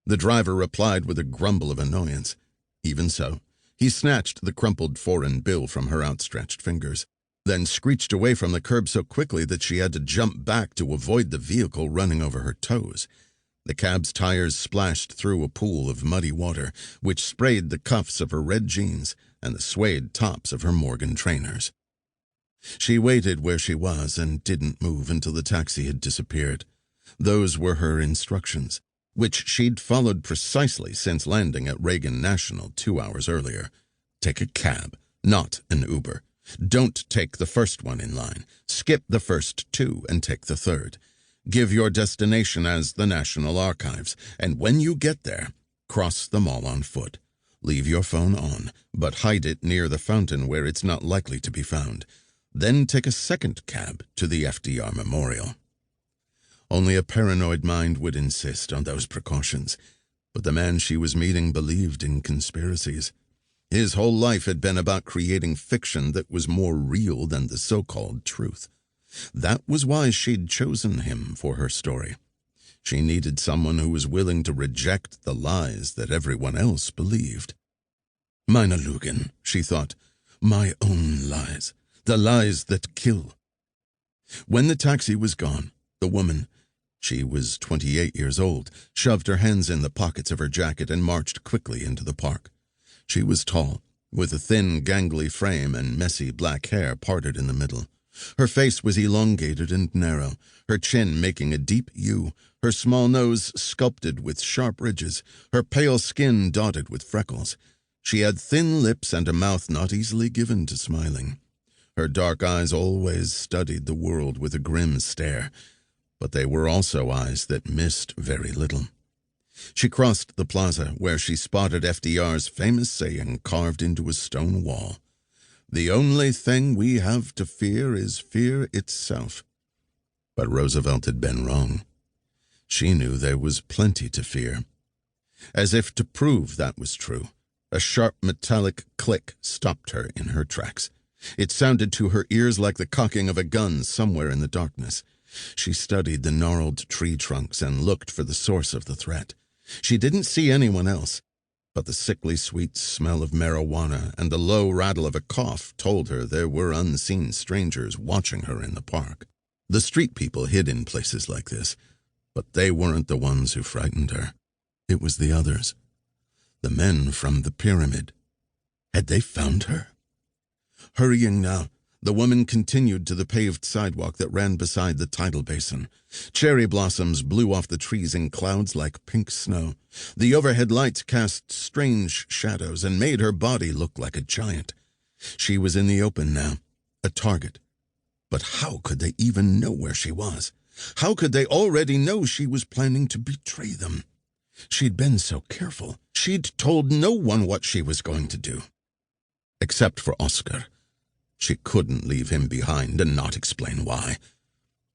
The driver replied with a grumble of annoyance. Even so, he snatched the crumpled foreign bill from her outstretched fingers, then screeched away from the curb so quickly that she had to jump back to avoid the vehicle running over her toes. The cab's tires splashed through a pool of muddy water, which sprayed the cuffs of her red jeans and the suede tops of her Morgan trainers. She waited where she was and didn't move until the taxi had disappeared. Those were her instructions, which she'd followed precisely since landing at Reagan National 2 hours earlier. Take a cab, not an Uber. Don't take the first one in line. Skip the first two and take the third. Give your destination as the National Archives, and when you get there, cross the mall on foot. Leave your phone on, but hide it near the fountain where it's not likely to be found. Then take a second cab to the FDR Memorial. Only a paranoid mind would insist on those precautions, but the man she was meeting believed in conspiracies. His whole life had been about creating fiction that was more real than the so-called truth. That was why she'd chosen him for her story. She needed someone who was willing to reject the lies that everyone else believed. Meine Lügen, she thought. My own lies. The lies that kill. When the taxi was gone, the woman, she was 28 years old, shoved her hands in the pockets of her jacket and marched quickly into the park. She was tall, with a thin, gangly frame and messy black hair parted in the middle. Her face was elongated and narrow, her chin making a deep U, her small nose sculpted with sharp ridges, her pale skin dotted with freckles. She had thin lips and a mouth not easily given to smiling. Her dark eyes always studied the world with a grim stare, but they were also eyes that missed very little. She crossed the plaza where she spotted FDR's famous saying carved into a stone wall. The only thing we have to fear is fear itself. But Roosevelt had been wrong. She knew there was plenty to fear. As if to prove that was true, a sharp metallic click stopped her in her tracks. It sounded to her ears like the cocking of a gun somewhere in the darkness. She studied the gnarled tree trunks and looked for the source of the threat. She didn't see anyone else, but the sickly sweet smell of marijuana and the low rattle of a cough told her there were unseen strangers watching her in the park. The street people hid in places like this, but they weren't the ones who frightened her. It was the others. The men from the pyramid. Had they found her? Hurrying now, the woman continued to the paved sidewalk that ran beside the tidal basin. Cherry blossoms blew off the trees in clouds like pink snow. The overhead lights cast strange shadows and made her body look like a giant. She was in the open now, a target. But how could they even know where she was? How could they already know she was planning to betray them? She'd been so careful. She'd told no one what she was going to do. Except for Oscar. She couldn't leave him behind and not explain why.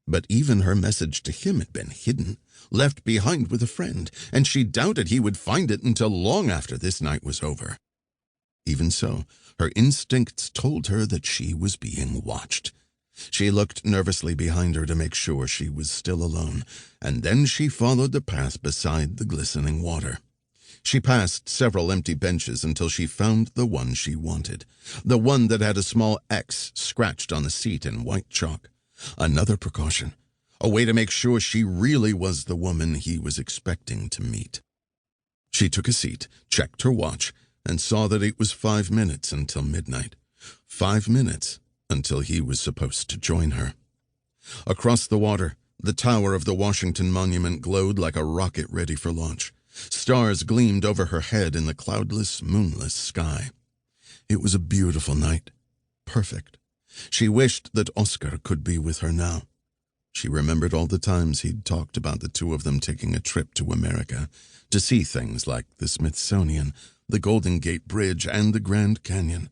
But even her message to him had been hidden, left behind with a friend, and she doubted he would find it until long after this night was over. Even so, her instincts told her that she was being watched. She looked nervously behind her to make sure she was still alone, and then she followed the path beside the glistening water. She passed several empty benches until she found the one she wanted, the one that had a small X scratched on the seat in white chalk. Another precaution, a way to make sure she really was the woman he was expecting to meet. She took a seat, checked her watch, and saw that it was 5 minutes until midnight. 5 minutes until he was supposed to join her. Across the water, the tower of the Washington Monument glowed like a rocket ready for launch. Stars gleamed over her head in the cloudless, moonless sky. It was a beautiful night. Perfect. She wished that Oscar could be with her now. She remembered all the times he'd talked about the two of them taking a trip to America to see things like the Smithsonian, the Golden Gate Bridge, and the Grand Canyon.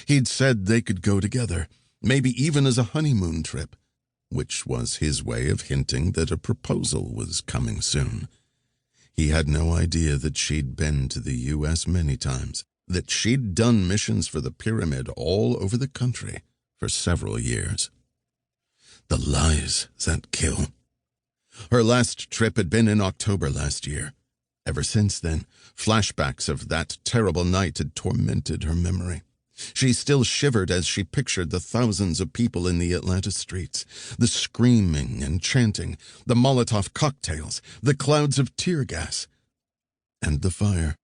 He'd said they could go together, maybe even as a honeymoon trip, which was his way of hinting that a proposal was coming soon. He had no idea that she'd been to the U.S. many times, that she'd done missions for the pyramid all over the country for several years. The lies that kill. Her last trip had been in October last year, Ever since then, flashbacks of that terrible night had tormented her memory. She still shivered as she pictured the thousands of people in the Atlanta streets, the screaming and chanting, the Molotov cocktails, the clouds of tear gas, and the fire.